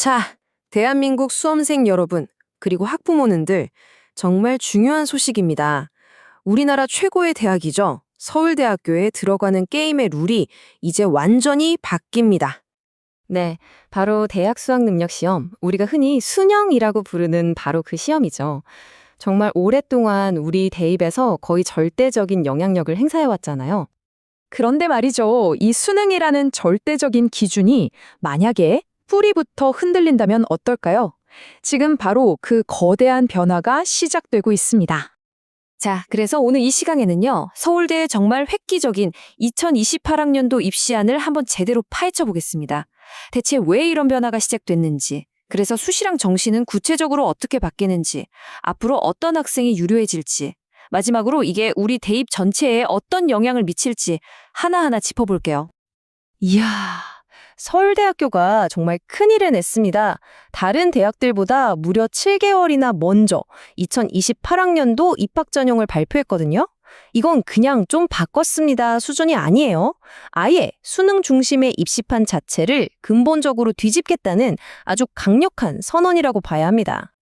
자, 대한민국 수험생 여러분, 그리고 학부모님들, 정말 중요한 소식입니다. 우리나라 최고의 대학이죠. 서울대학교에 들어가는 게임의 룰이 이제 완전히 바뀝니다. 네, 바로 대학 수학 능력 시험, 우리가 흔히 수능이라고 부르는 바로 그 시험이죠. 정말 오랫동안 우리 대입에서 거의 절대적인 영향력을 행사해왔잖아요. 그런데 말이죠. 이 수능이라는 절대적인 기준이 만약에 뿌리부터 흔들린다면 어떨까요? 지금 바로 그 거대한 변화가 시작되고 있습니다. 자, 그래서 오늘 이 시간에는요, 서울대의 정말 획기적인 2028학년도 입시안을 한번 제대로 파헤쳐 보겠습니다. 대체 왜 이런 변화가 시작됐는지, 그래서 수시랑 정시는 구체적으로 어떻게 바뀌는지, 앞으로 어떤 학생이 유료해질지, 마지막으로 이게 우리 대입 전체에 어떤 영향을 미칠지 하나하나 짚어볼게요. 이야, 서울대학교가 정말 큰일을 냈습니다. 다른 대학들보다 무려 7개월이나 먼저 2028학년도 입학 전형을 발표했거든요. 이건 그냥 좀 바꿨습니다 수준이 아니에요. 아예 수능 중심의 입시판 자체를 근본적으로 뒤집겠다는 아주 강력한 선언이라고 봐야 합니다.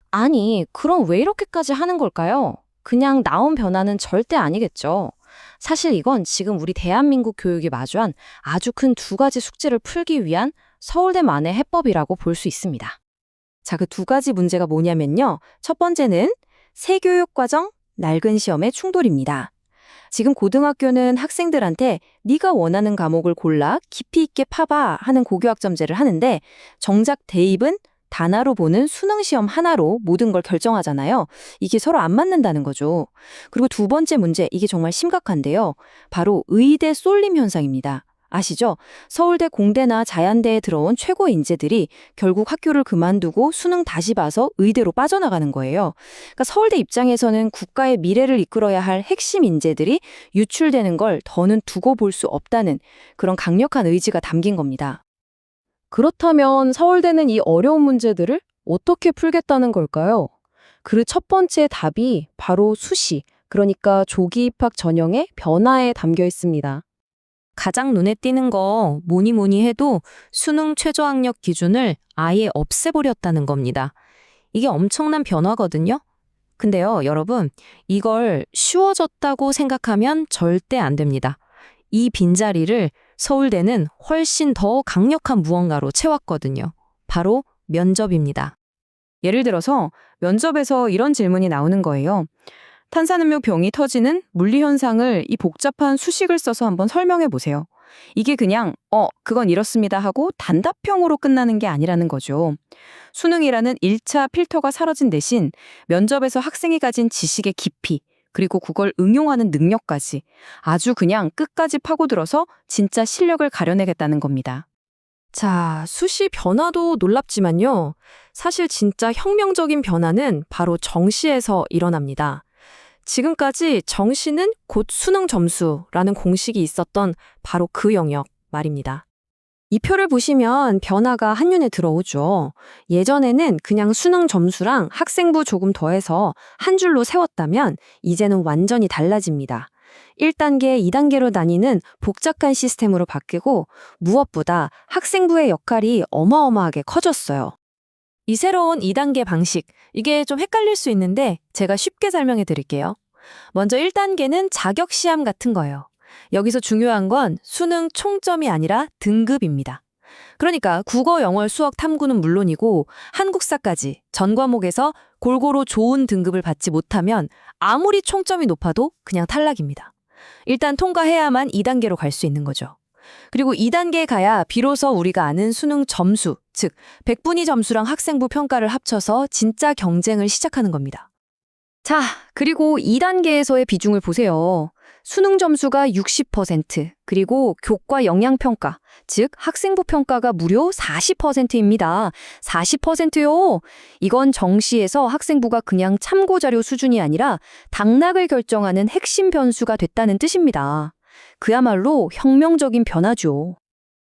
아니, 그럼 왜 이렇게까지 하는 걸까요? 그냥 나온 변화는 절대 아니겠죠. 사실 이건 지금 우리 대한민국 교육이 마주한 아주 큰 두 가지 숙제를 풀기 위한 서울대만의 해법이라고 볼 수 있습니다. 자, 그 두 가지 문제가 뭐냐면요. 첫 번째는 새교육과정, 낡은 시험의 충돌입니다. 지금 고등학교는 학생들한테 네가 원하는 과목을 골라 깊이 있게 파봐 하는 고교학점제를 하는데 정작 대입은 단화로 보는 수능 시험 하나로 모든 걸 결정하잖아요. 이게 서로 안 맞는다는 거죠. 그리고 두 번째 문제, 이게 정말 심각한데요. 바로 의대 쏠림 현상입니다. 아시죠? 서울대, 공대나 자연대에 들어온 최고 인재들이 결국 학교를 그만두고 수능 다시 봐서 의대로 빠져나가는 거예요. 그러니까 서울대 입장에서는 국가의 미래를 이끌어야 할 핵심 인재들이 유출되는 걸 더는 두고 볼 수 없다는 그런 강력한 의지가 담긴 겁니다. 그렇다면 서울대는 이 어려운 문제들을 어떻게 풀겠다는 걸까요? 그 첫 번째 답이 바로 수시, 그러니까 조기 입학 전형의 변화에 담겨 있습니다. 가장 눈에 띄는 거 뭐니 뭐니 해도 수능 최저학력 기준을 아예 없애버렸다는 겁니다. 이게 엄청난 변화거든요. 근데요, 여러분, 이걸 쉬워졌다고 생각하면 절대 안 됩니다. 이 빈자리를 서울대는 훨씬 더 강력한 무언가로 채웠거든요. 바로 면접입니다. 예를 들어서 면접에서 이런 질문이 나오는 거예요. 탄산음료 병이 터지는 물리 현상을 이 복잡한 수식을 써서 한번 설명해 보세요. 이게 그냥 그건 이렇습니다 하고 단답형으로 끝나는 게 아니라는 거죠. 수능이라는 1차 필터가 사라진 대신 면접에서 학생이 가진 지식의 깊이, 그리고 그걸 응용하는 능력까지 아주 그냥 끝까지 파고들어서 진짜 실력을 가려내겠다는 겁니다. 자, 수시 변화도 놀랍지만요. 사실 진짜 혁명적인 변화는 바로 정시에서 일어납니다. 지금까지 정시는 곧 수능 점수라는 공식이 있었던 바로 그 영역 말입니다. 이 표를 보시면 변화가 한눈에 들어오죠. 예전에는 그냥 수능 점수랑 학생부 조금 더해서 한 줄로 세웠다면 이제는 완전히 달라집니다. 1단계, 2단계로 나뉘는 복잡한 시스템으로 바뀌고 무엇보다 학생부의 역할이 어마어마하게 커졌어요. 이 새로운 2단계 방식, 이게 좀 헷갈릴 수 있는데 제가 쉽게 설명해 드릴게요. 먼저 1단계는 자격시험 같은 거예요. 여기서 중요한 건 수능 총점이 아니라 등급입니다. 그러니까 국어, 영어, 수학, 탐구는 물론이고 한국사까지 전 과목에서 골고루 좋은 등급을 받지 못하면 아무리 총점이 높아도 그냥 탈락입니다. 일단 통과해야만 2단계로 갈 수 있는 거죠. 그리고 2단계에 가야 비로소 우리가 아는 수능 점수, 즉 백분위 점수랑 학생부 평가를 합쳐서 진짜 경쟁을 시작하는 겁니다. 자, 그리고 2단계에서의 비중을 보세요. 수능 점수가 60%, 그리고 교과 영양평가, 즉 학생부 평가가 무려 40%입니다. 40%요! 이건 정시에서 학생부가 그냥 참고자료 수준이 아니라 당락을 결정하는 핵심 변수가 됐다는 뜻입니다. 그야말로 혁명적인 변화죠.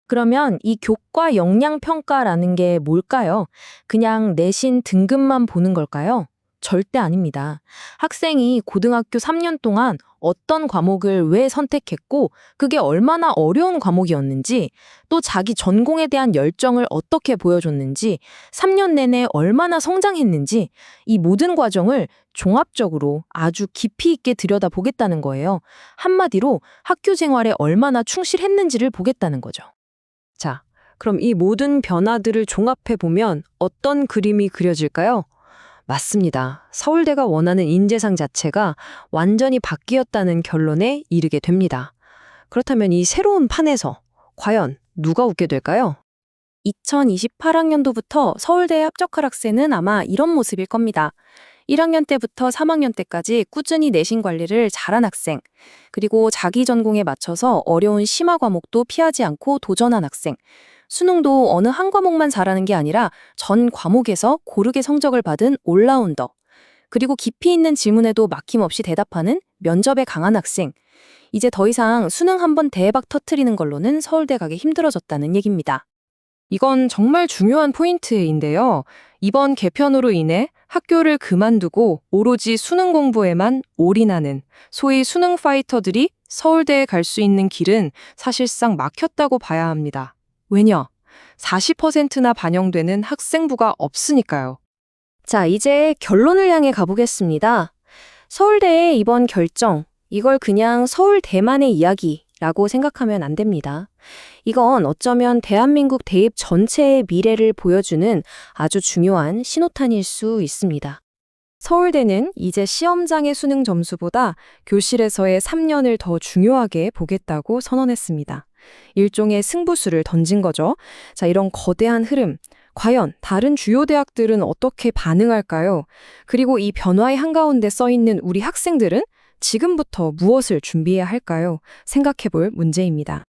그러면 이 교과 역량 평가라는 게 뭘까요? 그냥 내신 등급만 보는 걸까요? 절대 아닙니다. 학생이 고등학교 3년 동안 어떤 과목을 왜 선택했고, 그게 얼마나 어려운 과목이었는지, 또 자기 전공에 대한 열정을 어떻게 보여줬는지, 3년 내내 얼마나 성장했는지, 이 모든 과정을 종합적으로 아주 깊이 있게 들여다보겠다는 거예요. 한마디로 학교 생활에 얼마나 충실했는지를 보겠다는 거죠. 자, 그럼 이 모든 변화들을 종합해보면 어떤 그림이 그려질까요? 맞습니다. 서울대가 원하는 인재상 자체가 완전히 바뀌었다는 결론에 이르게 됩니다. 그렇다면 이 새로운 판에서 과연 누가 웃게 될까요? 2028학년도부터 서울대에 합격할 학생은 아마 이런 모습일 겁니다. 1학년 때부터 3학년 때까지 꾸준히 내신 관리를 잘한 학생, 그리고 자기 전공에 맞춰서 어려운 심화 과목도 피하지 않고 도전한 학생, 수능도 어느 한 과목만 잘하는 게 아니라 전 과목에서 고르게 성적을 받은 올라운더, 그리고 깊이 있는 질문에도 막힘없이 대답하는 면접에 강한 학생. 이제 더 이상 수능 한번 대박 터트리는 걸로는 서울대 가기 힘들어졌다는 얘기입니다. 이건 정말 중요한 포인트인데요. 이번 개편으로 인해 학교를 그만두고 오로지 수능 공부에만 올인하는 소위 수능 파이터들이 서울대에 갈 수 있는 길은 사실상 막혔다고 봐야 합니다. 왜냐? 40%나 반영되는 학생부가 없으니까요. 자, 이제 결론을 향해 가보겠습니다. 서울대의 이번 결정, 이걸 그냥 서울대만의 이야기라고 생각하면 안 됩니다. 이건 어쩌면 대한민국 대입 전체의 미래를 보여주는 아주 중요한 신호탄일 수 있습니다. 서울대는 이제 시험장의 수능 점수보다 교실에서의 3년을 더 중요하게 보겠다고 선언했습니다. 일종의 승부수를 던진 거죠. 자, 이런 거대한 흐름, 과연 다른 주요 대학들은 어떻게 반응할까요? 그리고 이 변화의 한가운데 써 있는 우리 학생들은 지금부터 무엇을 준비해야 할까요? 생각해 볼 문제입니다.